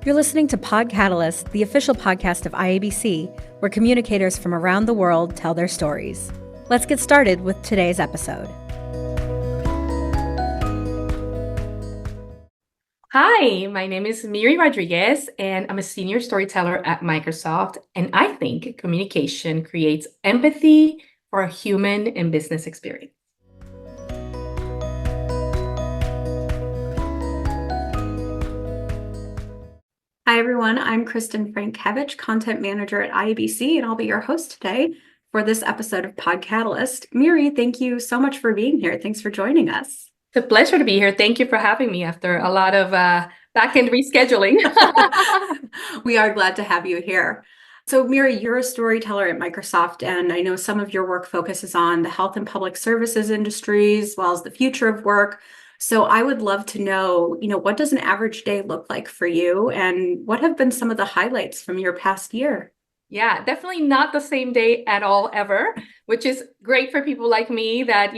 You're listening to Pod Catalyst, the official podcast of IABC, where communicators from around the world tell their stories. Let's get started with today's episode. Hi, my name is Miri Rodriguez, and I'm a senior storyteller at Microsoft. And I think communication creates empathy for a human and business experience. Hi, everyone. I'm Kristin Frankiewicz, content manager at IABC, and I'll be your host today for this episode of Pod Catalyst. Miri, thank you so much for being here. Thanks for joining us. It's a pleasure to be here. Thank you for having me after a lot of back-end rescheduling. We are glad to have you here. So, Miri, you're a storyteller at Microsoft, and I know some of your work focuses on the health and public services industries, as well as the future of work. So I would love to know, what does an average day look like for you, and what have been some of the highlights from your past year? Yeah, definitely not the same day at all, ever, which is great for people like me that,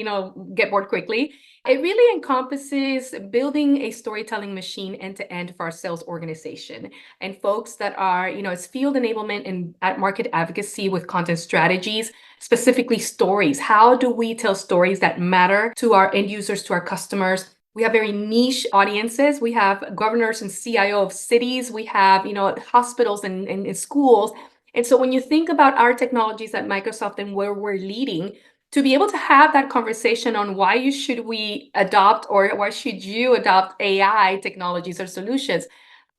get bored quickly. It really encompasses building a storytelling machine end-to-end for our sales organization and folks that are, it's field enablement and at market advocacy with content strategies, specifically stories. How do we tell stories that matter to our end users, to our customers? We have very niche audiences. We have governors and CIO of cities. We have, hospitals and schools. And so when you think about our technologies at Microsoft and where we're leading, to be able to have that conversation on why should we adopt or why should you adopt AI technologies or solutions,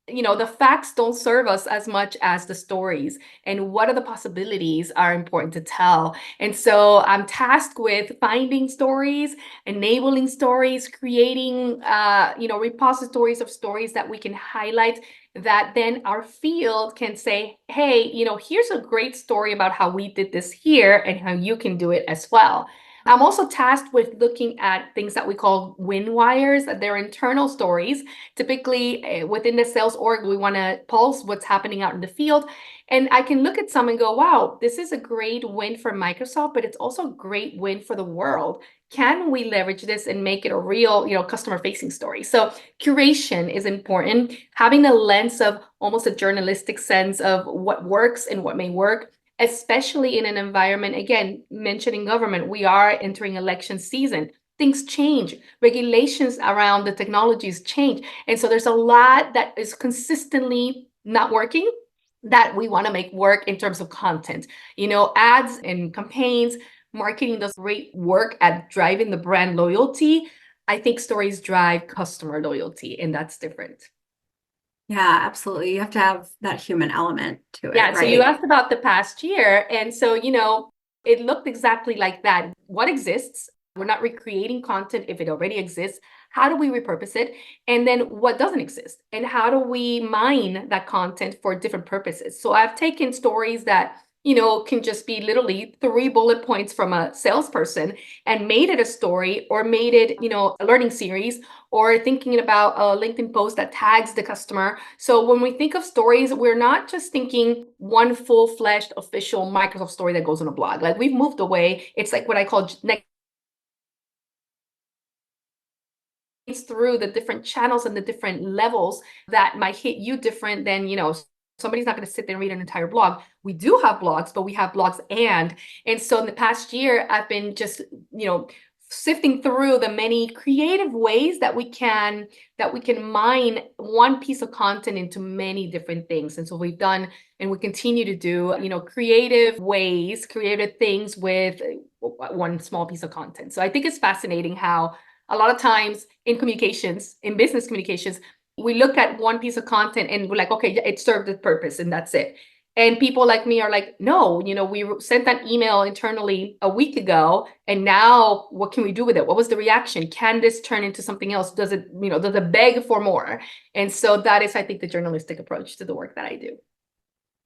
the facts don't serve us as much as the stories, and what are the possibilities are important to tell. And so I'm tasked with finding stories, enabling stories, creating, repositories of stories that we can highlight, that then our field can say, hey, here's a great story about how we did this here and how you can do it as well. I'm also tasked with looking at things that we call win wires. They're internal stories. Typically within the sales org, we want to pulse what's happening out in the field. And I can look at some and go, wow, this is a great win for Microsoft, but it's also a great win for the world. Can we leverage this and make it a real, customer-facing story? So curation is important. Having a lens of almost a journalistic sense of what works and what may work, especially in an environment, again, mentioning government, we are entering election season. Things change. Regulations around the technologies change. And so there's a lot that is consistently not working that we want to make work in terms of content. Ads and campaigns, marketing does great work at driving the brand loyalty. I think stories drive customer loyalty, and that's different. Yeah, absolutely. You have to have that human element to it. Yeah, right? So you asked about the past year. And so, it looked exactly like that. What exists? We're not recreating content if it already exists. How do we repurpose it? And then what doesn't exist? And how do we mine that content for different purposes? So I've taken stories that can just be literally 3 bullet points from a salesperson and made it a story, or made it, a learning series, or thinking about a LinkedIn post that tags the customer. So when we think of stories, we're not just thinking one full-fledged official Microsoft story that goes on a blog. Like, we've moved away. It's like what I call through the different channels and the different levels that might hit you different than, somebody's not going to sit there and read an entire blog. We do have blogs, but we have blogs and so in the past year, I've been just, sifting through the many creative ways that we can mine one piece of content into many different things. And so we've done, and we continue to do, creative things with one small piece of content. So I think it's fascinating how a lot of times in business communications, we look at one piece of content and we're like, okay, it served its purpose and that's it. And people like me are like, no, we sent that email internally a week ago, and now what can we do with it? What was the reaction? Can this turn into something else? Does it beg for more? And so that is, I think, the journalistic approach to the work that I do.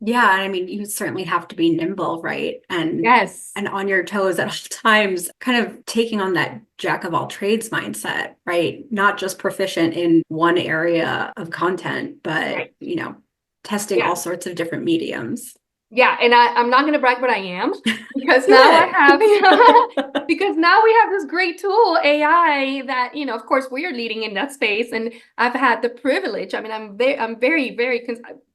Yeah, I mean, you certainly have to be nimble, right? And yes, and on your toes at all times, kind of taking on that jack of all trades mindset, right? Not just proficient in one area of content, but right. testing all sorts of different mediums. Yeah, and I'm not going to brag, but I am, because now I Good. have because now we have this great tool, AI, that, of course we are leading in that space, and I've had the privilege. I mean, I'm very, very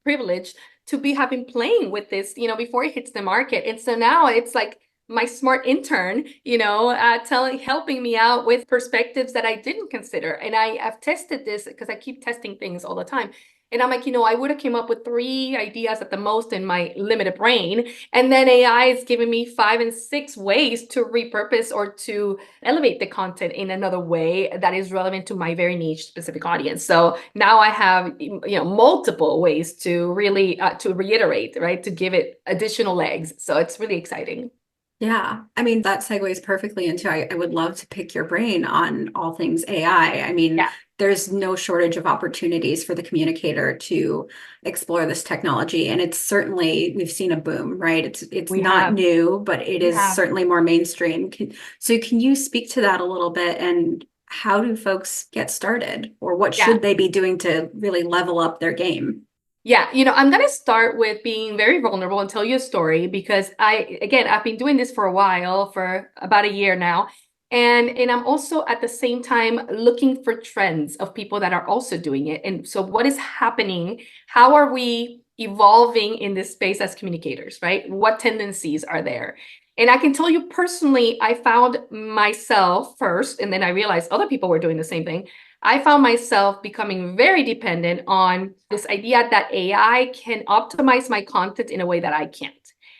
privileged to be having playing with this, before it hits the market. And so now it's like my smart intern, helping me out with perspectives that I didn't consider. And I've tested this because I keep testing things all the time. And I'm like, I would have came up with 3 ideas at the most in my limited brain. And then AI is giving me 5 and 6 ways to repurpose or to elevate the content in another way that is relevant to my very niche specific audience. So now I have, multiple ways to really, to reiterate, right? To give it additional legs. So it's really exciting. Yeah, I mean, that segues perfectly into I would love to pick your brain on all things AI. I mean, Yeah. there's no shortage of opportunities for the communicator to explore this technology. And it's certainly, we've seen a boom, right? It's We not have. new, but it We is have. certainly more mainstream. So can you speak to that a little bit, and how do folks get started, or what Yeah. should they be doing to really level up their game? Yeah, I'm going to start with being very vulnerable and tell you a story, because I've been doing this for a while, for about a year now. And I'm also at the same time looking for trends of people that are also doing it. And so what is happening? How are we evolving in this space as communicators, right? What tendencies are there? And I can tell you personally, I found myself first, and then I realized other people were doing the same thing. I found myself becoming very dependent on this idea that AI can optimize my content in a way that I can't.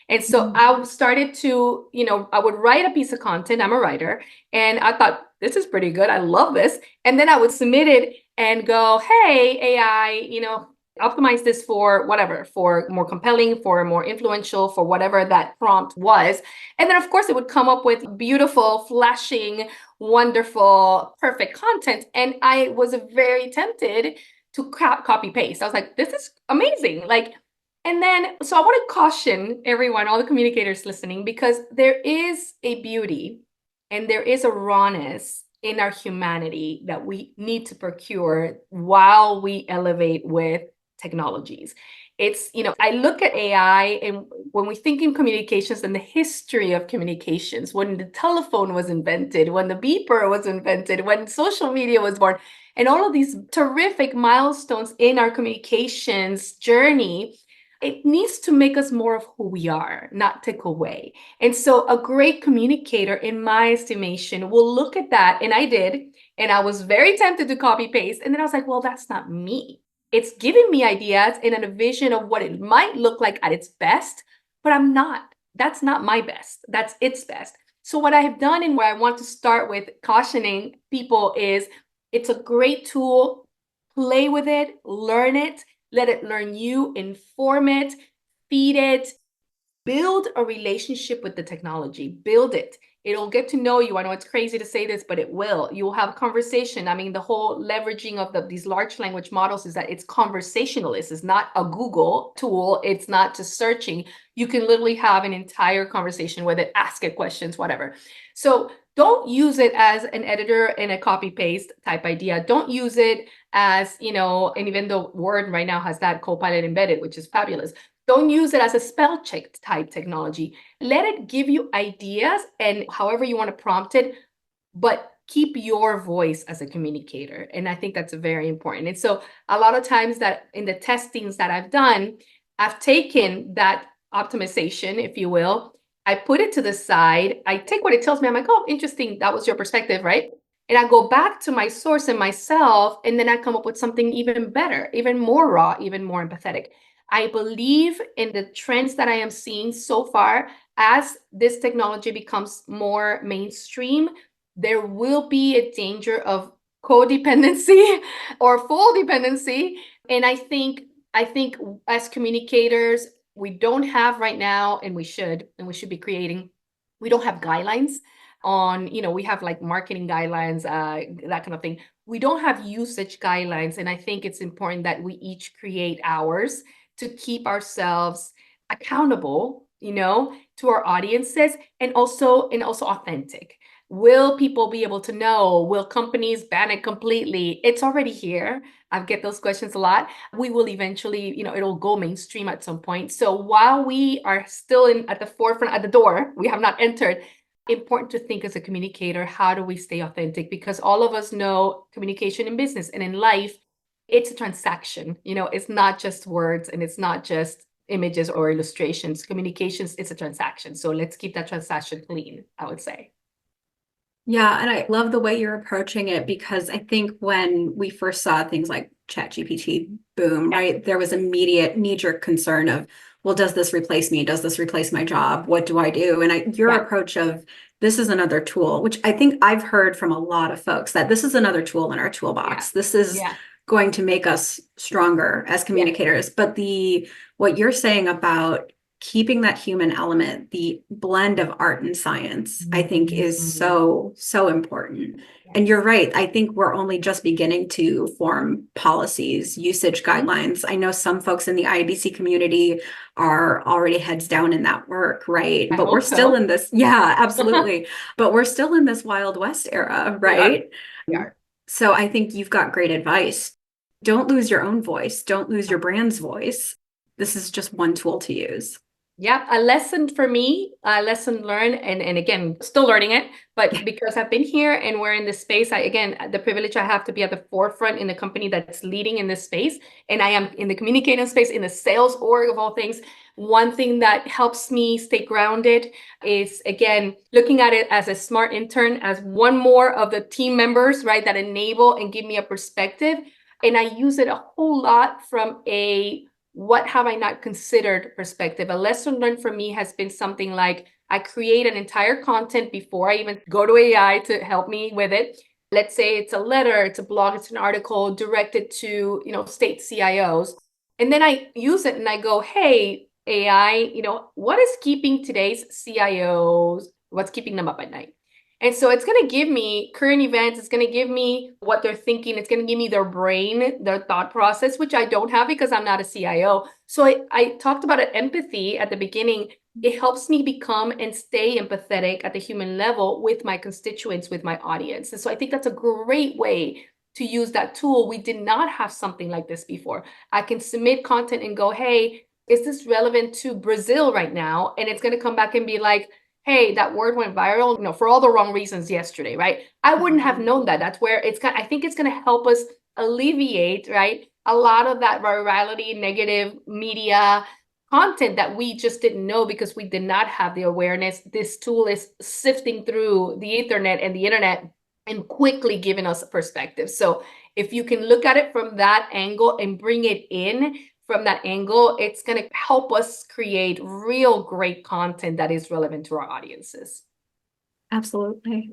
And so I started to, I would write a piece of content. I'm a writer. And I thought, this is pretty good. I love this. And then I would submit it and go, hey, AI, optimize this for whatever, for more compelling, for more influential, for whatever that prompt was. And then, of course, it would come up with beautiful, flashing, wonderful, perfect content. And I was very tempted to copy paste. I was like, this is amazing. And then, so I want to caution everyone, all the communicators listening, because there is a beauty and there is a rawness in our humanity that we need to procure while we elevate with technologies. It's, I look at AI, and when we think in communications and the history of communications, when the telephone was invented, when the beeper was invented, when social media was born, and all of these terrific milestones in our communications journey, it needs to make us more of who we are, not take away. And so a great communicator, in my estimation, will look at that. And I did. And I was very tempted to copy paste. And then I was like, well, that's not me. It's giving me ideas and a vision of what it might look like at its best, but I'm not. That's not my best. That's its best. So what I have done, and where I want to start with cautioning people, is it's a great tool. Play with it, learn it, let it learn you, inform it, feed it, build a relationship with the technology, build it. It'll get to know you. I know it's crazy to say this, but it will. You will have a conversation. I mean, the whole leveraging of these large language models is that it's conversationalist. It's not a Google tool. It's not just searching. You can literally have an entire conversation with it, ask it questions, whatever. So don't use it as an editor and a copy paste type idea. Don't use it as, and even though Word right now has that Copilot embedded, which is fabulous, don't use it as a spell check type technology. Let it give you ideas and however you want to prompt it, but keep your voice as a communicator. And I think that's very important. And so a lot of times that in the testings that I've done, I've taken that optimization, if you will, I put it to the side. I take what it tells me. I'm like, oh, interesting. That was your perspective, right? And I go back to my source and myself, and then I come up with something even better, even more raw, even more empathetic. I believe in the trends that I am seeing so far. As this technology becomes more mainstream, there will be a danger of codependency or full dependency. And I think as communicators, we don't have right now, and we should be creating, we don't have guidelines on, we have like marketing guidelines, that kind of thing. We don't have usage guidelines. And I think it's important that we each create ours to keep ourselves accountable, to our audiences, and also authentic. Will people be able to know? Will companies ban it completely? It's already here. I get those questions a lot. We will eventually, it'll go mainstream at some point. So while we are still at the forefront, at the door, we have not entered. Important to think as a communicator, how do we stay authentic? Because all of us know communication in business and in life, it's a transaction. It's not just words and it's not just images or illustrations. Communications, it's a transaction. So let's keep that transaction clean, I would say. Yeah, and I love the way you're approaching it, because I think when we first saw things like ChatGPT boom, right, there was immediate knee-jerk concern of, well, does this replace me? Does this replace my job? What do I do? And your approach of, this is another tool, which I think I've heard from a lot of folks, that this is another tool in our toolbox. This is going to make us stronger as communicators. But what you're saying about keeping that human element, the blend of art and science, I think is so important. And you're right. I think we're only just beginning to form policies, usage guidelines. I know some folks in the IABC community are already heads down in that work, right? But we're still in this, absolutely. But we're still in this Wild West era, right? We are. So I think you've got great advice. Don't lose your own voice. Don't lose your brand's voice. This is just one tool to use. Yeah, a lesson for me, a lesson learned, and again, still learning it, but because I've been here and we're in this space, the privilege I have to be at the forefront in the company that's leading in this space, and I am in the communicating space, in the sales org of all things. One thing that helps me stay grounded is, again, looking at it as a smart intern, as one more of the team members, right, that enable and give me a perspective. And I use it a whole lot from what have I not considered perspective. A lesson learned for me has been something like, I create an entire content before I even go to AI to help me with it. Let's say it's a letter, it's a blog, it's an article directed to, state CIOs. And then I use it and I go, hey, AI, what is keeping today's CIOs? What's keeping them up at night? And so it's going to give me current events. It's going to give me what they're thinking. It's going to give me their brain, their thought process, which I don't have because I'm not a CIO. So I talked about empathy at the beginning. It helps me become and stay empathetic at the human level with my constituents, with my audience. And so I think that's a great way to use that tool. We did not have something like this before. I can submit content and go, hey, is this relevant to Brazil right now? And it's going to come back and be like, hey, that word went viral, for all the wrong reasons yesterday, right? I wouldn't have known that. That's where I think it's going to help us alleviate, right, a lot of that virality, negative media content that we just didn't know because we did not have the awareness. This tool is sifting through the Ethernet and the internet and quickly giving us a perspective. So if you can look at it from that angle and bring it in from that angle, it's going to help us create real great content that is relevant to our audiences. Absolutely.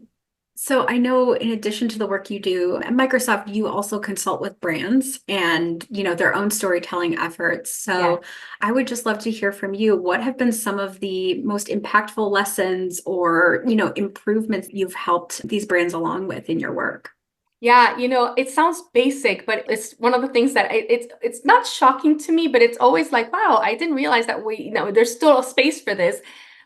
So I know, in addition to the work you do at Microsoft, you also consult with brands and, their own storytelling efforts. So I would just love to hear from you. What have been some of the most impactful lessons or, improvements you've helped these brands along with in your work? Yeah, it sounds basic, but it's one of the things that it's not shocking to me, but it's always like, wow, I didn't realize that there's still a space for this.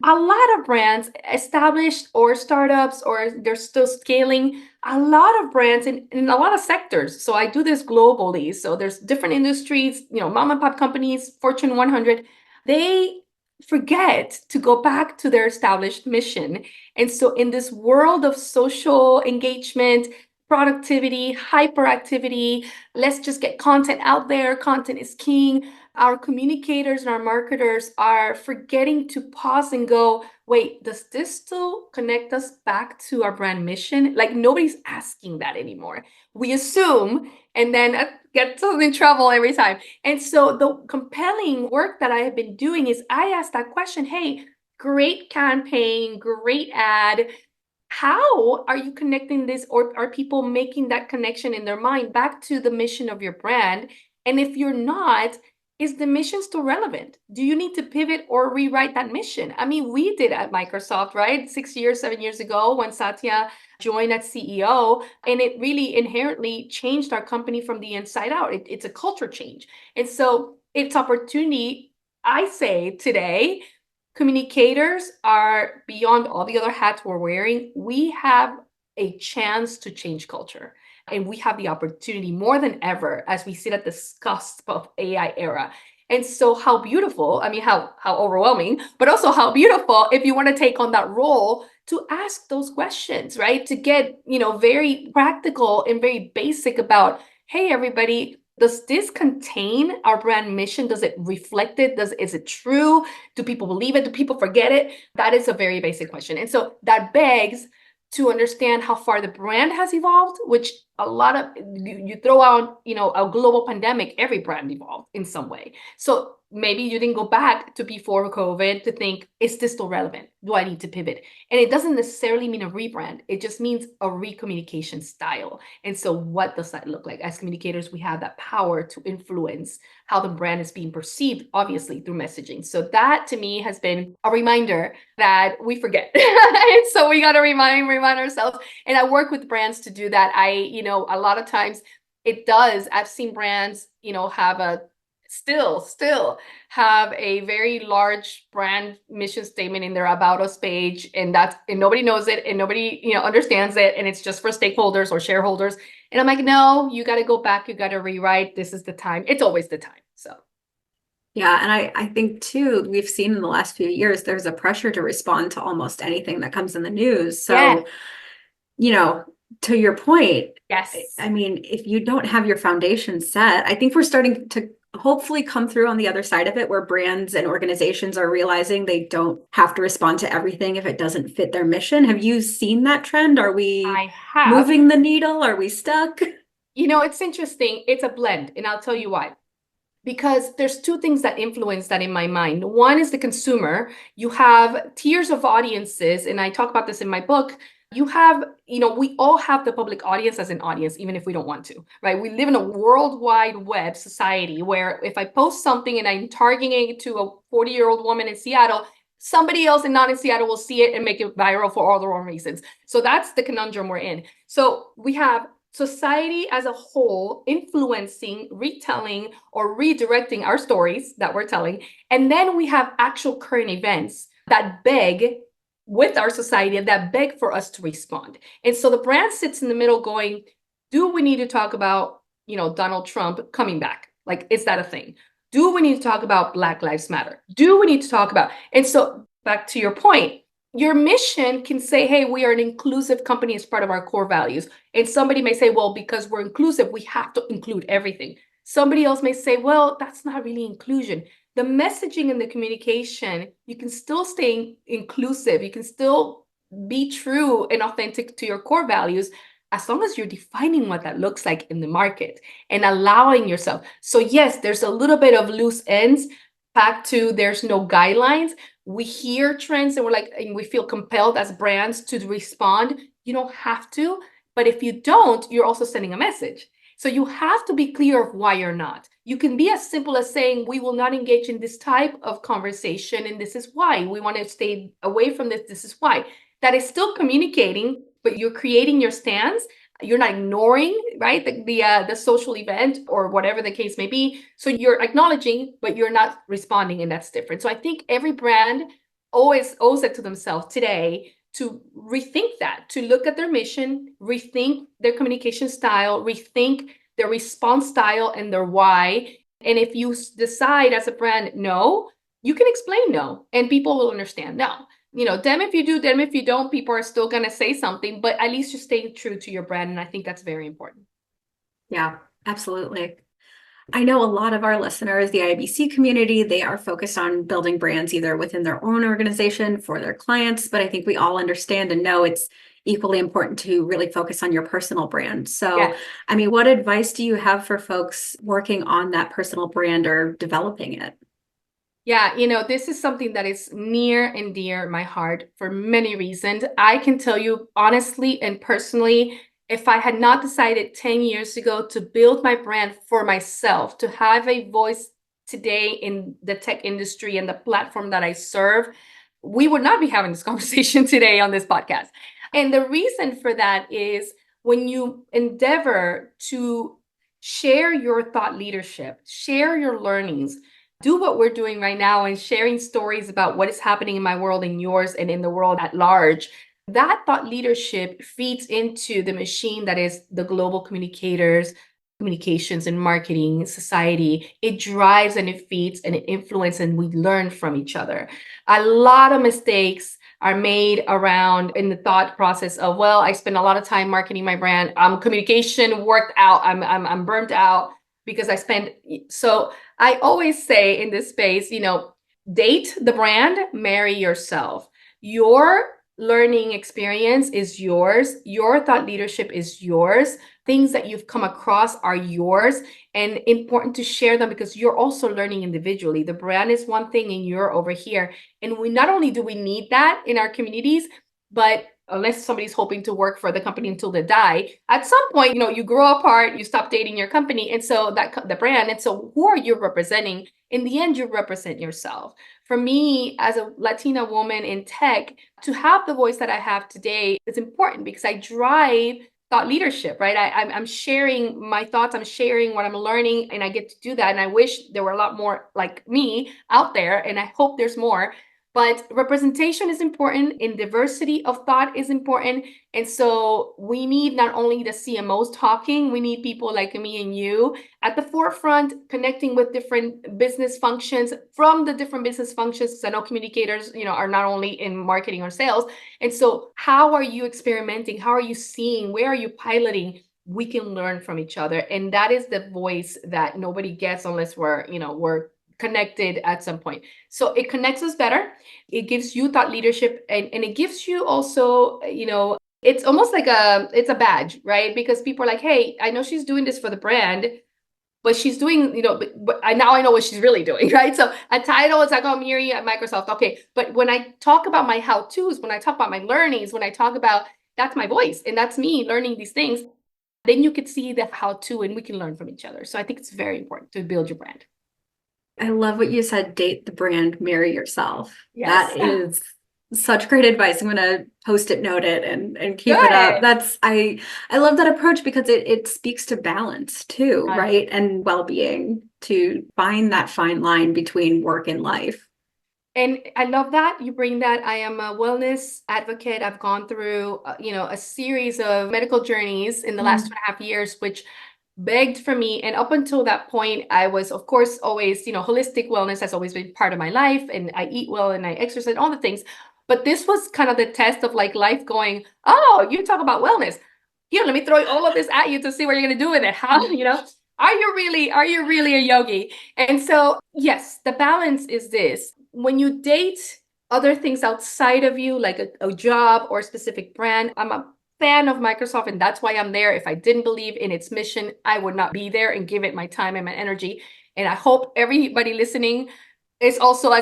A lot of brands, established or startups, or they're still scaling, a lot of brands in a lot of sectors. So I do this globally. So there's different industries, mom and pop companies, Fortune 100, they forget to go back to their established mission. And so in this world of social engagement, productivity, hyperactivity, let's just get content out there. Content is king. Our communicators and our marketers are forgetting to pause and go, wait, does this still connect us back to our brand mission? Like, nobody's asking that anymore. We assume and then get in trouble every time. And so the compelling work that I have been doing is I ask that question, hey, great campaign, great ad. How are you connecting this, or are people making that connection in their mind back to the mission of your brand? And if you're not, is the mission still relevant? Do you need to pivot or rewrite that mission? I mean, we did at Microsoft, right? 7 years ago when Satya joined as CEO, and it really inherently changed our company from the inside out. It's a culture change. And so it's opportunity, I say today, Communicators are beyond all the other hats we're wearing. We have a chance to change culture. And we have the opportunity more than ever as we sit at the cusp of AI era. And so how beautiful, I mean, how overwhelming, but also how beautiful if you want to take on that role to ask those questions, right? To get, very practical and very basic about, hey, everybody, does this contain our brand mission? Does it reflect it? Is it true? Do people believe it? Do people forget it? That is a very basic question. And so that begs to understand how far the brand has evolved, which a lot of you throw out, a global pandemic, every brand evolved in some way. So maybe you didn't go back to before COVID to think, is this still relevant? Do I need to pivot? And it doesn't necessarily mean a rebrand. It just means a recommunication style. And so what does that look like? As communicators, we have that power to influence how the brand is being perceived, obviously through messaging. So that to me has been a reminder that we forget. And so we got to remind ourselves. And I work with brands to do that. A lot of times it does. I've seen brands, have a still have a very large brand mission statement in their About Us page, and nobody knows it and nobody understands it, and it's just for stakeholders or shareholders. And I'm like, no, you got to go back, you got to rewrite. This is the time. It's always the time. So yeah, and I think too, we've seen in the last few years there's a pressure to respond to almost anything that comes in the news. So to your point, yes, I mean, if you don't have your foundation set, I think we're starting to hopefully come through on the other side of it, where brands and organizations are realizing they don't have to respond to everything if it doesn't fit their mission. Have you seen that trend? Are we moving the needle? Are we stuck? It's interesting. It's a blend, and I'll tell you why. Because there's two things that influence that in my mind. One is the consumer. You have tiers of audiences, and I talk about this in my book. You have, we all have the public audience as an audience, even if we don't want to, right? We live in a worldwide web society where if I post something and I'm targeting it to a 40-year-old woman in Seattle, somebody else not in Seattle will see it and make it viral for all the wrong reasons. So that's the conundrum we're in. So we have society as a whole influencing, retelling, or redirecting our stories that we're telling. And then we have actual current events that beg with our society that beg for us to respond. And so the brand sits in the middle going, do we need to talk about, Donald Trump coming back? Like, is that a thing? Do we need to talk about Black Lives Matter? Do we need to talk about? And so back to your point, your mission can say, hey, we are an inclusive company as part of our core values. And somebody may say, well, because we're inclusive, we have to include everything. Somebody else may say, well, that's not really inclusion. The messaging and the communication, you can still stay inclusive. You can still be true and authentic to your core values as long as you're defining what that looks like in the market and allowing yourself. So yes, there's a little bit of loose ends. Back to there's no guidelines. We hear trends and we feel compelled as brands to respond. You don't have to, but if you don't, you're also sending a message. So you have to be clear of why you're not. You can be as simple as saying, we will not engage in this type of conversation, and this is why. We want to stay away from this. This is why. That is still communicating, but you're creating your stance. You're not ignoring, right, the social event or whatever the case may be. So you're acknowledging, but you're not responding, and that's different. So I think every brand always owes it to themselves today to rethink that, to look at their mission, rethink their communication style, rethink their response style and their why. And if you decide as a brand, no, you can explain no, and people will understand no. Damn if you do, damn if you don't, people are still going to say something, but at least you're staying true to your brand. And I think that's very important. Yeah, absolutely. I know a lot of our listeners, the IABC community, they are focused on building brands either within their own organization for their clients, but I think we all understand and know it's equally important to really focus on your personal brand. So, yeah. I mean, what advice do you have for folks working on that personal brand or developing it? Yeah, this is something that is near and dear my heart for many reasons. I can tell you honestly and personally, if I had not decided 10 years ago to build my brand for myself, to have a voice today in the tech industry and the platform that I serve, we would not be having this conversation today on this podcast. And the reason for that is when you endeavor to share your thought leadership, share your learnings, do what we're doing right now and sharing stories about what is happening in my world and yours and in the world at large, that thought leadership feeds into the machine that is the global communicators, communications and marketing society. It drives and it feeds and it influences, and we learn from each other. A lot of mistakes are made around in the thought process of, well, I spend a lot of time marketing my brand. I'm communication worked out. I'm burnt out because I spend. So I always say in this space, date the brand, marry yourself. Your learning experience is yours. Your thought leadership is yours. Things that you've come across are yours, and important to share them because you're also learning individually. The brand is one thing and you're over here. And we not only do we need that in our communities, but unless somebody's hoping to work for the company until they die, at some point, you grow apart, you stop dating your company. And so the brand, and so who are you representing? In the end, you represent yourself. For me, as a Latina woman in tech, to have the voice that I have today is important because I drive thought leadership, right? I'm sharing my thoughts, I'm sharing what I'm learning, and I get to do that. And I wish there were a lot more like me out there, and I hope there's more. But representation is important, and diversity of thought is important. And so we need not only the CMOs talking, we need people like me and you at the forefront, connecting with different business functions from the different business functions. Because I know communicators, are not only in marketing or sales. And so how are you experimenting? How are you seeing? Where are you piloting? We can learn from each other. And that is the voice that nobody gets unless we're connected at some point. So it connects us better. It gives you thought leadership, and it gives you also, it's almost like it's a badge, right? Because people are like, hey, I know she's doing this for the brand, but she's doing, but now I know what she's really doing, right? So a title is like, oh, Miri at Microsoft. Okay. But when I talk about my how-tos, when I talk about my learnings, when I talk about, that's my voice and that's me learning these things, then you could see the how-to and we can learn from each other. So I think it's very important to build your brand. I love what you said, date the brand, marry yourself. Yes. That is such great advice. I'm going to post-it note it and keep Good. it up. I love that approach because it speaks to balance too, right? And well-being, to find that fine line between work and life. And I love that you bring that. I am a wellness advocate. I've gone through, a series of medical journeys in the last 2.5 years, which begged for me. And up until that point, I was, of course, always, holistic wellness has always been part of my life. And I eat well and I exercise, all the things. But this was kind of the test of like life going, oh, you talk about wellness. Here, let me throw all of this at you to see what you're going to do with it. How, are you really a yogi? And so, yes, the balance is this. When you date other things outside of you, like a job or a specific brand, I'm a fan of Microsoft, and that's why I'm there. If I didn't believe in its mission, I would not be there and give it my time and my energy. And I hope everybody listening is also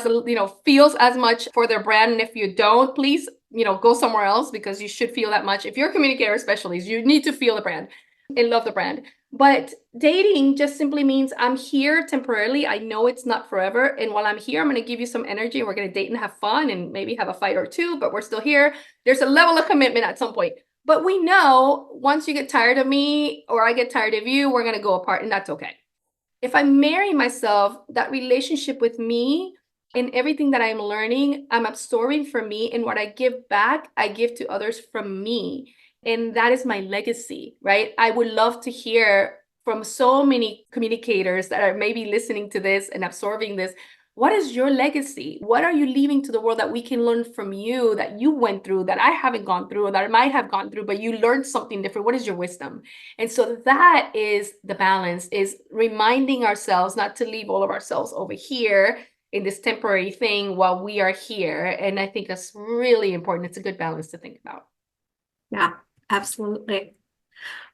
feels as much for their brand. And if you don't, please, go somewhere else because you should feel that much. If you're a communicator, especially, you need to feel the brand and love the brand. But dating just simply means I'm here temporarily. I know it's not forever. And while I'm here, I'm going to give you some energy. We're going to date and have fun and maybe have a fight or two, but we're still here. There's a level of commitment at some point. But we know once you get tired of me or I get tired of you, we're going to go apart, and that's okay. If I marry myself, that relationship with me and everything that I'm learning, I'm absorbing from me, and what I give back, I give to others from me. And that is my legacy, right? I would love to hear from so many communicators that are maybe listening to this and absorbing this. What is your legacy? What are you leaving to the world that we can learn from you, that you went through, that I haven't gone through, or that I might have gone through, but you learned something different? What is your wisdom? And so that is the balance, is reminding ourselves not to leave all of ourselves over here in this temporary thing while we are here. And I think that's really important. It's a good balance to think about. Yeah, absolutely.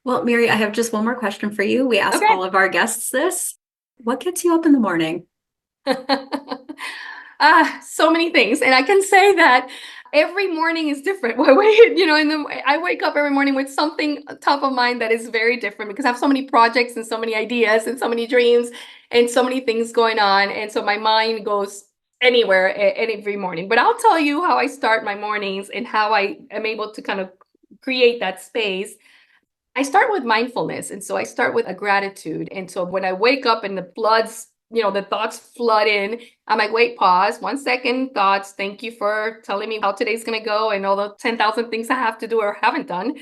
Well, Miri, I have just one more question for you. We ask all of our guests this. What gets you up in the morning? So many things. And I can say that every morning is different. I wake up every morning with something top of mind that is very different because I have so many projects and so many ideas and so many dreams and so many things going on. And so my mind goes anywhere every morning. But I'll tell you how I start my mornings and how I am able to kind of create that space. I start with mindfulness. And so I start with a gratitude. And so when I wake up and the blood's the thoughts flood in. I'm like, wait, pause, 1 second, thoughts. Thank you for telling me how today's going to go and all the 10,000 things I have to do or haven't done.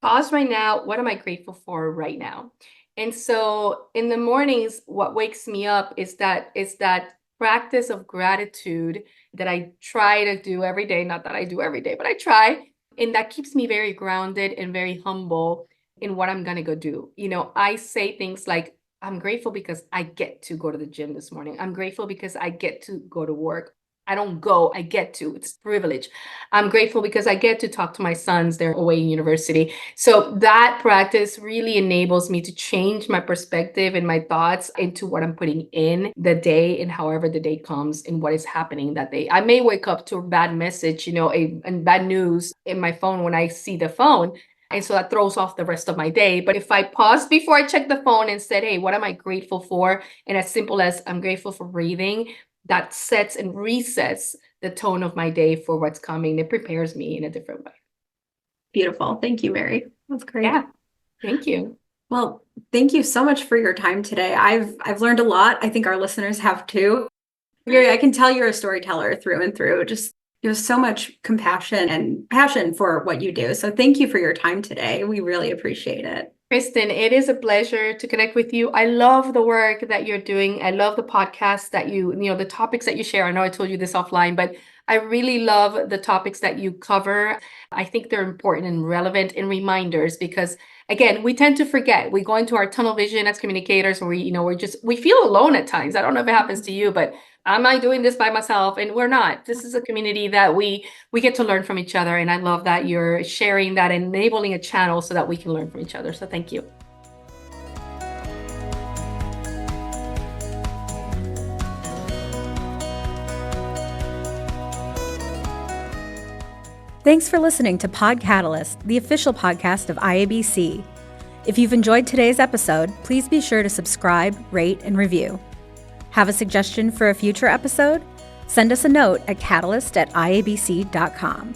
Pause right now. What am I grateful for right now? And so in the mornings, what wakes me up is that practice of gratitude that I try to do every day. Not that I do every day, but I try. And that keeps me very grounded and very humble in what I'm going to go do. I say things like, I'm grateful because I get to go to the gym this morning. I'm grateful because I get to go to work. I don't go, I get to. It's a privilege. I'm grateful because I get to talk to my sons. They're away in university. So that practice really enables me to change my perspective and my thoughts into what I'm putting in the day and however the day comes and what is happening that day. I may wake up to a bad message, and bad news in my phone when I see the phone. And so that throws off the rest of my day. But if I paused before I checked the phone and said, hey, what am I grateful for? And as simple as I'm grateful for breathing, that sets and resets the tone of my day for what's coming. It prepares me in a different way. Beautiful. Thank you, Miri. That's great. Yeah, thank you. Well, thank you so much for your time today. I've learned a lot. I think our listeners have too. Miri, I can tell you're a storyteller through and through. Just there's so much compassion and passion for what you do. So thank you for your time today. We really appreciate it. Kristin, it is a pleasure to connect with you. I love the work that you're doing. I love the podcast that the topics that you share. I know I told you this offline, but I really love the topics that you cover. I think they're important and relevant and reminders because, again, we tend to forget. We go into our tunnel vision as communicators and we feel alone at times. I don't know if it happens to you, but am I doing this by myself? And we're not. This is a community that we get to learn from each other. And I love that you're sharing that, enabling a channel so that we can learn from each other. So thank you. Thanks for listening to Pod Catalyst, the official podcast of IABC. If you've enjoyed today's episode, please be sure to subscribe, rate, and review. Have a suggestion for a future episode? Send us a note at catalyst@iabc.com.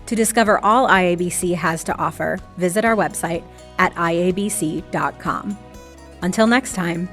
To discover all IABC has to offer, visit our website at iabc.com. Until next time.